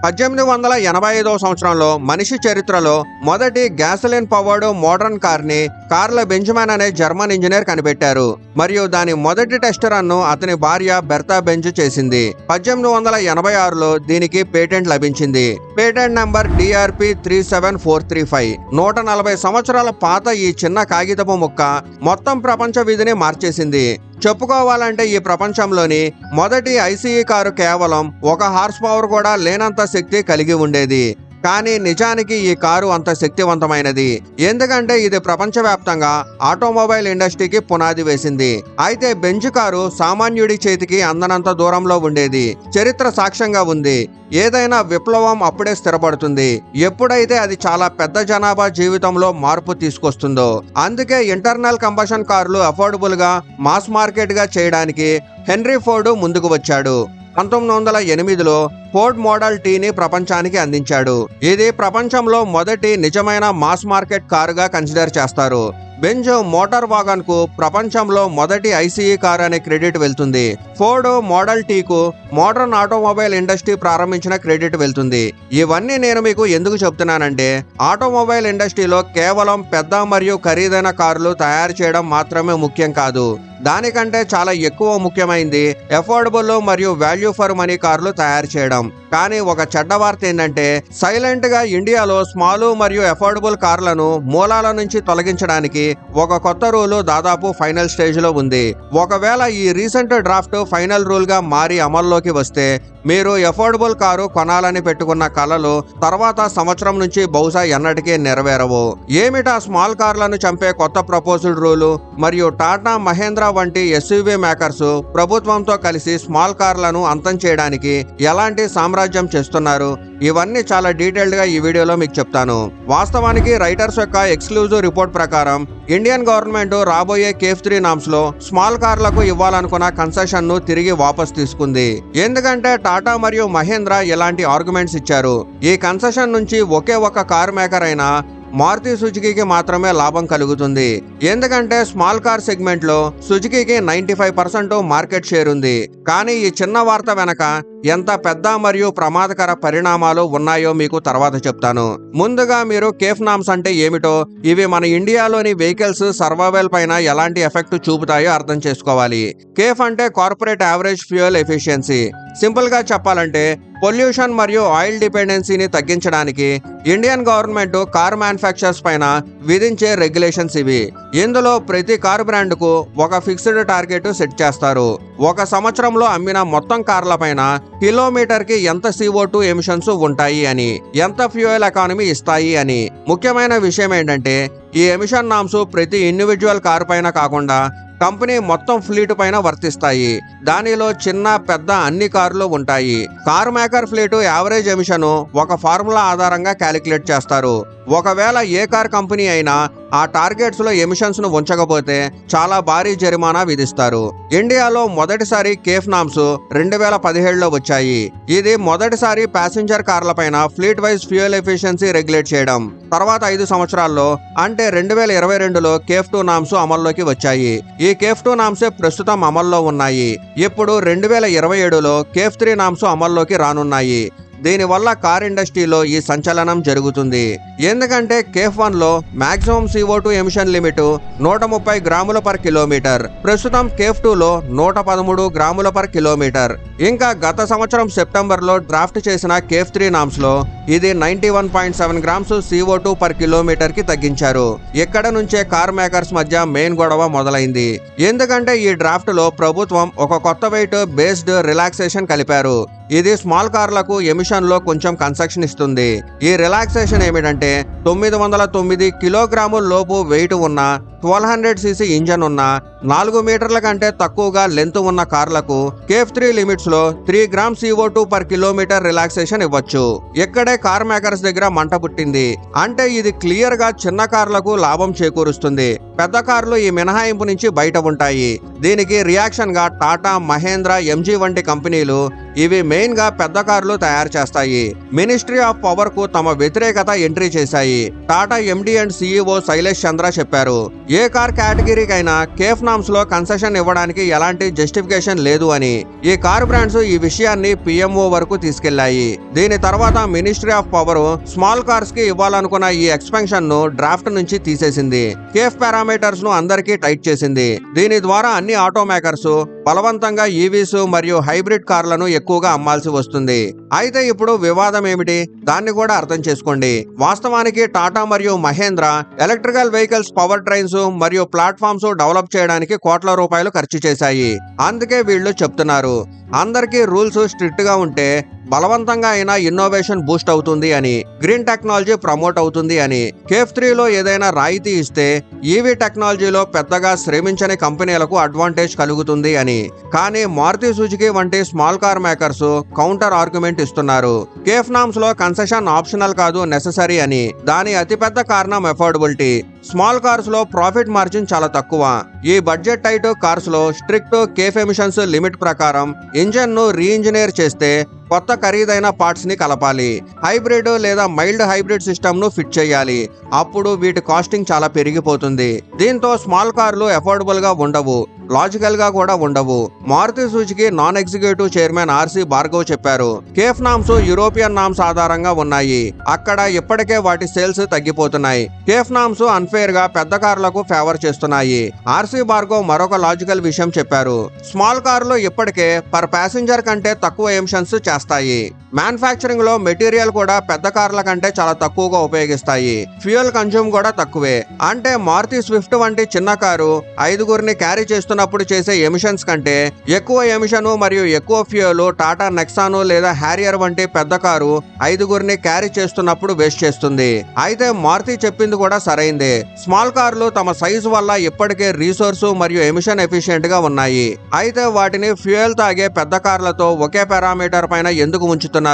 1885 సంవత్సరంలో మనిషి చరిత్రలో మొదటి గ్యాసోలిన్ పవర్డ్ మోడర్న్ కార్ని కార్ల బెంజమిన్ అనే జర్మన్ ఇంజనీర్ కనిపెట్టారు మరియు దాని మొదటి టెస్ట్ రన్ను అతని భార్య బెర్తా బెంజ్ చేసింది. 1886లో దీనికి పేటెంట్ లభించింది. Patent number DRP 37435. 140 సంవత్సరాల పాత ఈ చిన్న కాగితపు ముక్క మొత్తం ప్రపంచ వీధిని మార్చేసింది. చెప్పుకోవాలంటే ఈ ప్రపంచంలోని మొదటి ఐసీఈ కారు కేవలం 1 హార్స్ పవర్ కూడా లేనంత శక్తి కలిగి ఉండేది. కానీ నిజానికి ఈ కారు అంత శక్తివంతమైనది, ఎందుకంటే ఇది ప్రపంచవ్యాప్తంగా ఆటోమొబైల్ ఇండస్ట్రీకి పునాది వేసింది. అయితే బెంజ్ కారు సామాన్యుడి చేతికి అందనంత దూరంలో ఉండేది. చరిత్ర సాక్ష్యంగా ఉంది, ఏదైనా విప్లవం అప్పుడే స్థిరపడుతుంది ఎప్పుడైతే అది చాలా పెద్ద జనాభా జీవితంలో మార్పు తీసుకొస్తుందో. అందుకే ఇంటర్నల్ కంబషన్ కార్లు అఫోర్డబుల్ గా మాస్ మార్కెట్ గా చేయడానికి హెన్రీ ఫోర్డ్ ముందుకు వచ్చాడు. 1908లో ఫోర్డ్ మోడల్ టీని ప్రపంచానికి అందించాడు. ఇది ప్రపంచంలో మొదటి నిజమైన మాస్ మార్కెట్ కారుగా కన్సిడర్ చేస్తారు. బెంజ్ మోటార్ వాగన్ కు ప్రపంచంలో మొదటి ఐసీఈ కారు అనే క్రెడిట్ వెళ్తుంది. Ford model teak modern automobile industry ప్రారంభించిన క్రెడిట్ వెళ్తుంది. ఇవన్నీ నేను మీకు ఎందుకు చెప్తున్నానంటే, ఆటోమొబైల్ ఇండస్ట్రీలో కేవలం పెద్ద మరియు ఖరీదైన కార్లు తయారు చేయడం మాత్రమే ముఖ్యం కాదు, దానికంటే చాలా ఎక్కువ ముఖ్యమైనది అఫోర్డబుల్ మరియు వాల్యూ ఫర్ మనీ కార్లు తయారు చేయడం. కానీ ఒక చెడ్డ వార్త ఏంటంటే, సైలెంట్ గా ఇండియాలో స్మాల్ మరియు అఫోర్డబుల్ కార్లను మూలాల నుంచి తొలగించడానికి ఒక కొత్త రూల్ దాదాపు ఫైనల్ స్టేజ్ లో ఉంది. ఒకవేళ ఈ రీసెంట్ డ్రాఫ్ట్ ఫైనల్ రూల్ గా మారి అమల్లోకి వస్తే మీరు అఫోర్డబుల్ కారు కొనాలని పెట్టుకున్న కలలు తర్వాత సంవత్సరం నుంచి బహుశా ఎన్నటికీ నెరవేరవు. ఏమిటా స్మాల్ కార్లను చంపే కొత్త ప్రపోజల్ రూలు? మరియు టాటా మహేంద్ర వంటి ఎస్యూవీ మేకర్స్ ప్రభుత్వంతో కలిసి స్మాల్ కార్లను అంతం చేయడానికి ఎలాంటి సామ్రాజ్యం చేస్తున్నారు? ఇవన్నీ చాలా డీటెయిల్డ్ గా ఈ వీడియోలో మీకు చెప్తాను. వాస్తవానికి రైటర్స్ యొక్క ఎక్స్క్లూజివ్ రిపోర్ట్ ప్రకారం ఇండియన్ గవర్నమెంట్ రాబోయే కేఫ్ 3 నామ్స్ లో స్మాల్ కార్లకు ఇవ్వాలనుకున్న కన్సెషన్ ను తిరిగి వాపస్ తీసుకుంది. ఎందుకంటే టాటా మరియు మహేంద్ర ఇలాంటి ఆర్గ్యుమెంట్స్ ఇచ్చారు. ఈ కన్సెషన్ నుంచి ఒకే ఒక కార్ మేకర్ అయిన మారుతి సుజుకీకి మాత్రమే లాభం కలుగుతుంది. ఎందుకంటే స్మాల్ కార్ సెగ్మెంట్ లో సుజుకీకి 95% మార్కెట్ షేర్ ఉంది. కానీ ఈ చిన్న వార్త వెనక ఎంత పెద్ద మరియు ప్రమాదకర పరిణామాలు ఉన్నాయో మీకు తర్వాత చెప్తాను. ముందుగా మీరు కేఫ్ నామ్స్ అంటే ఏమిటో, ఇవి మన ఇండియాలోని వెహికల్స్ సర్వైవల్ పైన ఎలాంటి ఎఫెక్ట్ చూపుతాయో అర్థం చేసుకోవాలి. కేఫ్ అంటే corporate average fuel efficiency. Simple గా చెప్పాలంటే పొల్యూషన్ మరియు ఆయిల్ డిపెండెన్సీని తగ్గించడానికి ఇండియన్ గవర్నమెంట్ కార్ మ్యానుఫ్యాక్చరర్స్ పైన విధించే రెగ్యులేషన్స్ ఇవి. ఇందులో ప్రతి కార్ బ్రాండ్ కు ఒక ఫిక్స్డ్ టార్గెట్ సెట్ చేస్తారు. ఒక సంవత్సరంలో అమ్మిన మొత్తం కార్ల పైన కిలోమీటర్ కి ఎంత CO2 ఎమిషన్స్ ఉంటాయి అని, ఎంత ఫ్యూయల్ ఎకానమీ ఇస్తాయి అని. ముఖ్యమైన విషయం ఏంటంటే, ఈ ఎమిషన్ నామ్స్ ప్రతి ఇండివిజువల్ కార్ పైన కాకుండా కంపెనీ మొత్తం ఫ్లీట్ పైన వర్తిస్తాయి. దానిలో చిన్న పెద్ద అన్ని కార్లు ఉంటాయి. Car maker fleet average emission ఒక ఫార్ములా ఆధారంగా క్యాలిక్యులేట్ చేస్తారు. ఒకవేళ ఏ కార్ కంపెనీ అయినా ఆ టార్గెట్స్ లో ఎమిషన్స్ ను ఉంచకపోతే చాలా భారీ జరిమానా విధిస్తారు. ఇండియాలో మొదటిసారి కేఫ్ నామ్స్ 2017లో వచ్చాయి. ఇది మొదటిసారి ప్యాసింజర్ కార్ల పైన fleet wise fuel efficiency regulate చేయడం. తర్వాత 5 సంవత్సరాల్లో అంటే 2022లో కేఫ్ 2 నామ్స్ అమల్లోకి వచ్చాయి. ఈ కేఫ్ 2 నామ్సే ప్రస్తుతం అమల్లో ఉన్నాయి. ఇప్పుడు 2027లో కేఫ్ 3 నామ్స్ అమల్లోకి రానున్నాయి. దీనివల్ల కార్ ఇండస్ట్రీలో ఈ సంచలనం జరుగుతుంది. ఎందుకంటే కేఫ్ 1లో మాక్సిమం CO2 ఎమిషన్ లిమిట్ 130 గ్రాముల పర్ కిలోమీటర్. ప్రస్తుతం కేఫ్ 2లో 113 గ్రాముల పర్ కిలోమీటర్. ఇంకా గత సంవత్సరం సెప్టెంబర్లో డ్రాఫ్ట్ చేసిన కేఫ్ 3 నామ్స్ లో ఇది 91.7 గ్రామ్స్ CO2 పర్ కిలోమీటర్ కి తగ్గించారు. ఇక్కడ నుంచే కార్ మేకర్స్ మధ్య మెయిన్ గొడవ మొదలైంది. ఎందుకంటే ఈ డ్రాఫ్ట్ లో ప్రభుత్వం ఒక కొత్త వెయిట్ బేస్డ్ రిలాక్సేషన్ కలిపారు. ఇది స్మాల్ కార్లకు ఎమిషన్ లో కొంచెం కన్సెషన్ ఇస్తుంది. ఈ రిలాక్సేషన్ ఏమిటంటే 909 కిలోగ్రాముల లోపు వెయిట్ ఉన్న 1200cc ఇంజన్ ఉన్న 4 మీటర్ల కంటే తక్కువగా లెంత్ ఉన్న కార్లకు కేఫ్ 3 లిమిట్స్ లో 3 gram CO2 per kilometre relaxation ఇవ్వచ్చు. ఇక్కడే కార్ మేకర్స్ దగ్గర మంట పుట్టింది. అంటే ఇది క్లియర్ గా చిన్న కార్లకు లాభం చేకూరుస్తుంది. పెద్ద కార్లు ఈ మినహాయింపు నుంచి బయట ఉంటాయి. దీనికి రియాక్షన్ గా టాటా, మహేంద్ర, MG వంటి కంపెనీలు ఇవి మెయిన్ గా పెద్ద కార్లు తయారు చేస్తాయి. మినిస్ట్రీ ఆఫ్ పవర్ కు తమ వ్యతిరేకత ఎంట్రీ చేశాయి. Tata MD and CEO Shailesh Chandra చెప్పారు, ఏ కార్ కేటగిరీకైనా కేఫ్ నామ్స్ లో కన్సెషన్ ఇవ్వడానికి ఎలాంటి జస్టిఫికేషన్ లేదు అని ఈ కార్ బ్రాండ్స్ ఈ విషయాన్ని పిఎంఓ వరకు తీసుకెళ్లాయి. దీని తర్వాత ministry of power small cars కి ఇవ్వాలనుకున్న ఈ ఎక్స్పెన్షన్ ను డ్రాఫ్ట్ నుంచి తీసేసింది. కేఫ్ పారామీటర్స్ ను అందరికీ టైట్ చేసింది. దీని ద్వారా అన్ని ఆటో మేకర్స్ బలవంతంగా ఈవీస్ మరియు హైబ్రిడ్ కార్లను ఎక్కువగా అమ్మాల్సి వస్తుంది. అయితే ఇప్పుడు వివాదం ఏమిటి, దాన్ని కూడా అర్థం చేసుకోండి. వాస్తవానికి టాటా మరియు Mahindra electrical vehicles power trains మరియు ప్లాట్ఫామ్స్ డెవలప్ చేయడానికి కోట్ల రూపాయలు ఖర్చు చేశాయి. అందుకే వీళ్ళు చెప్తున్నారు అందరికీ రూల్స్ స్ట్రిక్ట్ గా ఉంటే బలవంతంగా అయినా ఇన్నోవేషన్ బూస్ట్ అవుతుంది అని, గ్రీన్ టెక్నాలజీ ప్రమోట్ అవుతుంది అని. కేఫ్ 3లో ఏదైనా రాయితీ ఇస్తే ఈవీ టెక్నాలజీలో పెద్దగా శ్రమించని కంపెనీలకు అడ్వాంటేజ్ కలుగుతుంది అని. కానీ మారుతి సుజుకి వంటి small car makers counter argument ఇస్తున్నారు. కేఫ్ నామ్స్ లో కన్సెషన్ ఆప్షనల్ కాదు, నెససరీ అని. దాని అతిపెద్ద కారణం అఫోర్డబిలిటీ. స్మాల్ కార్స్ లో ప్రాఫిట్ మార్జిన్ చాలా తక్కువ. ఈ బడ్జెట్ టైట్ కార్స్ లో స్ట్రిక్ట్ కేఫ్ ఎమిషన్స్ లిమిట్ ప్రకారం ఇంజన్ ను రీఇంజనీర్ చేస్తే కొత్త ఖరీదైన పార్ట్స్ ని కలపాలి. హైబ్రిడ్ లేదా మైల్డ్ హైబ్రిడ్ సిస్టమ్ ను ఫిట్ చేయాలి. అప్పుడు వీటి కాస్టింగ్ చాలా పెరిగిపోతుంది. దీంతో స్మాల్ కార్లు అఫోర్డబుల్ గా ఉండవు, లాజికల్ గా కూడా ఉండవు. Maruti Suzuki non executive chairman RC Bhargav చెప్పారు, కేఫ్ నామ్స్ యూరోపియన్ నామ్స్ ఆధారంగా ఉన్నాయి. అక్కడ ఇప్పటికే వాటి సేల్స్ తగ్గిపోతున్నాయి. కేఫ్ నామ్స్ అన్ఫేర్ గా పెద్ద కార్లకు ఫేవర్ చేస్తున్నాయి. ఆర్సి భార్గవ్ మరొక లాజికల్ విషయం చెప్పారు. స్మాల్ కార్లు ఇప్పటికే పర్ ప్యాసింజర్ కంటే తక్కువ ఎమిషన్స్ చేస్తాయి. మ్యానుఫ్యాక్చరింగ్ లో మెటీరియల్ కూడా పెద్ద కార్ల కంటే చాలా తక్కువగా ఉపయోగిస్తాయి. ఫ్యూయల్ కన్జ్యూమ్ కూడా తక్కువే. అంటే మారుతి స్విఫ్ట్ వంటి చిన్న కారు 5గురిని క్యారీ చేస్తున్నప్పుడు చేసే ఎమిషన్స్ కంటే ఎక్కువ ఎమిషన్ మరియు ఎక్కువ ఫ్యూయల్ టాటా నెక్సాన్ లేదా హ్యారియర్ వంటి పెద్ద కారు 5గురిని క్యారీ చేస్తున్నప్పుడు వేస్ట్ చేస్తుంది. అయితే మారుతి చెప్పింది కూడా సరైందే. స్మాల్ కార్లు తమ సైజు వల్ల ఇప్పటికే రీసోర్స్ మరియు ఎమిషన్ ఎఫిషియెంట్ గా ఉన్నాయి. అయితే వాటిని ఫ్యూయల్ తాగే పెద్ద కార్లతో ఒకే పారామీటర్ పైన ఎందుకు ఉంచుతున్నారు?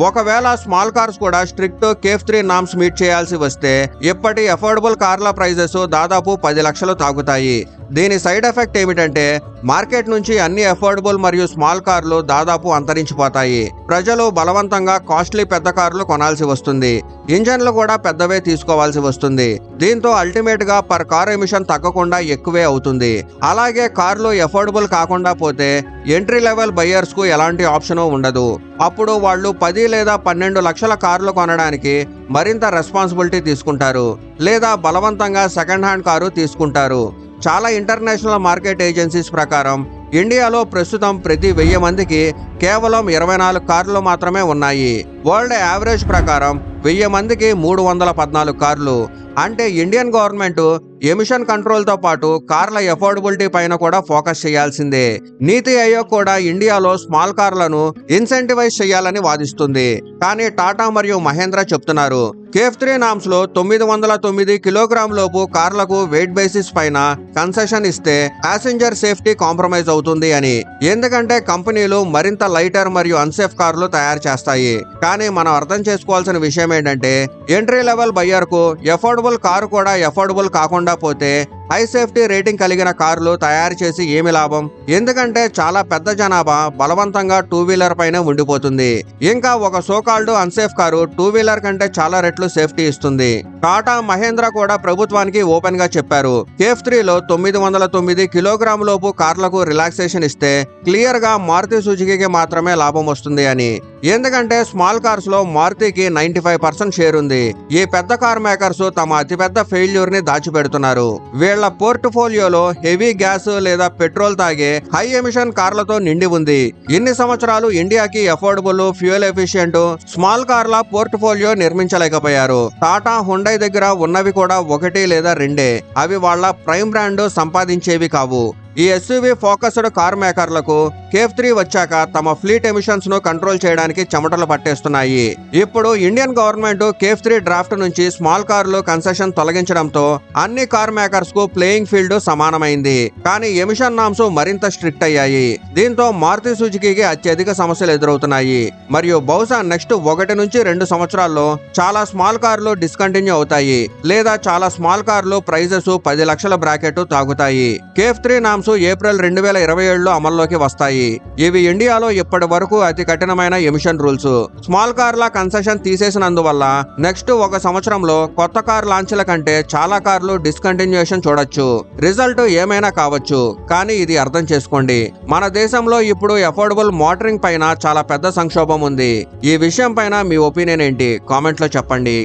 ఒకవేళ స్మాల్ కార్స్ కూడా స్ట్రిక్ట్ కేఫ్ 3 నామ్స్ మీట్ చేయాల్సి వస్తే ఇప్పటి అఫోర్డబుల్ కార్ల ప్రైజెస్ దాదాపు 10 లక్షలు తాగుతాయి. దీని సైడ్ ఎఫెక్ట్ ఏమిటంటే మార్కెట్ నుంచి అన్ని అఫోర్డబుల్ మరియు స్మాల్ కార్లు దాదాపు అంతరించిపోతాయి. ప్రజలు బలవంతంగా కాస్ట్లీ పెద్ద కార్లు కొనాల్సి వస్తుంది. ఇంజన్లు కూడా పెద్దవే తీసుకోవాల్సి వస్తుంది. దీంతో అల్టిమేట్ గా పర్ కార్ ఎమిషన్ తగ్గకుండా ఎక్కువే అవుతుంది. అలాగే కార్లు అఫోర్డబుల్ కాకుండా పోతే ఎంట్రీ లెవెల్ బయ్యర్స్ కు ఎలాంటి ఆప్షన్ ఉండదు. అప్పుడు వాళ్ళు 10 లేదా 12 లక్షల కార్లు కొనడానికి మరింత రెస్పాన్సిబిలిటీ తీసుకుంటారు, లేదా బలవంతంగా సెకండ్ హ్యాండ్ కారు తీసుకుంటారు. చాలా ఇంటర్నేషనల్ మార్కెట్ ఏజెన్సీస్ ప్రకారం ఇండియాలో ప్రస్తుతం ప్రతి 1000 మందికి కేవలం 24 కార్లు మాత్రమే ఉన్నాయి. వరల్డ్ యావరేజ్ ప్రకారం 1000 మందికి 314 కార్లు. అంటే ఇండియన్ గవర్నమెంట్ ఎమిషన్ కంట్రోల్ తో పాటు కార్ల అఫోర్డబిలిటీ పైన కూడా ఫోకస్ చేయాల్సిందే. నీతి ఆయోగ్ కూడా ఇండియాలో స్మాల్ కార్లను ఇన్సెంటివైజ్ చేయాలని వాదిస్తుంది. కానీ టాటా మరియు మహేంద్ర చెప్తున్నారు కేఫ్ 3 నామ్స్ లో 909 కిలోగ్రామ్ లోపు కార్లకు వెయిట్ బేసిస్ పైన కన్సెషన్ ఇస్తే ప్యాసింజర్ సేఫ్టీ కాంప్రమైజ్ అవుతుంది అని. ఎందుకంటే కంపెనీలు మరింత లైటర్ మరియు అన్సేఫ్ కార్లు తయారు చేస్తాయి. కానీ మనం అర్థం చేసుకోవాల్సిన విషయం ఏంటంటే ఎంట్రీ లెవెల్ బయ్యర్ కు అఫోర్డబుల్ కారు కూడా అఫోర్డబుల్ కాకుండా పోతే హై సేఫ్టీ రేటింగ్ కలిగిన కార్లు తయారు చేసి ఏమి లాభం? ఎందుకంటే చాలా పెద్ద జనాభా బలవంతంగా 2 వీలర్ పైన ఉండిపోతుంది. ఇంకా ఒక సోకాల్డ్ అన్సేఫ్ కారు 2 వీలర్ కంటే చాలా రెట్లు సేఫ్టీ ఇస్తుంది. టాటా మహేంద్ర కూడా ప్రభుత్వానికి ఓపెన్ గా చెప్పారు కేఫ్ 3లో 909 కిలోగ్రామ్ లోపు కార్లకు రిలాక్సేషన్ ఇస్తే క్లియర్ గా మారుతి సుజుకి మాత్రమే లాభం వస్తుంది అని. ఎందుకంటే స్మాల్ కార్స్ లో మారుతికి 95% షేర్ ఉంది. ఈ పెద్ద కార్ మేకర్స్ తమ అతిపెద్ద ఫెయిల్యూర్ ని దాచిపెడుతున్నారు. వీళ్ళ పోర్ట్ఫోలియోలో హెవీ గ్యాస్ లేదా పెట్రోల్ తాగే హై ఎమిషన్ కార్లతో నిండి ఉంది. ఇన్ని సంవత్సరాలు ఇండియాకి అఫోర్డబుల్ ఫ్యూయల్ ఎఫిషియెంట్ స్మాల్ కార్ల పోర్ట్ఫోలియో నిర్మించలేకపోయారు. టాటా హుండై దగ్గర ఉన్నవి కూడా 1 లేదా 2. అవి వాళ్ళ ప్రైమ్ బ్రాండ్ సంపాదించేవి కావు. ఈ ఎస్యూవీ ఫోకస్డ్ కార్ మేకర్లకు కేఫ్ 3 వచ్చాక తమ ఫ్లీట్ ఎమిషన్స్ ను కంట్రోల్ చేయడానికి చెమటలు పట్టేస్తున్నాయి. ఇప్పుడు ఇండియన్ గవర్నమెంట్ కేఫ్ 3 డ్రాఫ్ట్ నుంచి స్మాల్ కార్లు కన్సెషన్ తొలగించడంతో అన్ని కార్ మేకర్స్ కు ప్లేయింగ్ ఫీల్డ్ సమానమైంది. కానీ ఎమిషన్ నామ్స్ మరింత స్ట్రిక్ట్ అయ్యాయి. దీంతో మారుతి సుజుకి అత్యధిక సమస్యలు ఎదురవుతున్నాయి. మరియు బహుశా నెక్స్ట్ 1 నుంచి 2 సంవత్సరాల్లో చాలా స్మాల్ కార్లు డిస్కంటిన్యూ అవుతాయి, లేదా చాలా స్మాల్ కార్లు ప్రైజెస్ 10 లక్షల బ్రాకెట్ తాగుతాయి. కేఫ్ 3 నామ్స్ రూల్స్ ఏప్రిల్ 2027లో అమల్లోకి వస్తాయి. ఇవి ఇండియాలో ఇప్పటి వరకు అతి కఠినమైన ఎమిషన్ రూల్స్. స్మాల్ కార్ల కన్సెషన్ తీసేసినందువల్ల నెక్స్ట్ 1 సంవత్సరంలో కొత్త కార్ లాంచ్ల కంటే చాలా కార్లు డిస్కంటిన్యూషన్ చూడొచ్చు. రిజల్ట్ ఏమైనా కావచ్చు, కానీ ఇది అర్థం చేసుకోండి, మన దేశంలో ఇప్పుడు అఫోర్డబుల్ మోటరింగ్ పైన చాలా పెద్ద సంక్షోభం ఉంది. ఈ విషయం పైన మీ ఒపీనియన్ ఏంటి? కామెంట్లో చెప్పండి.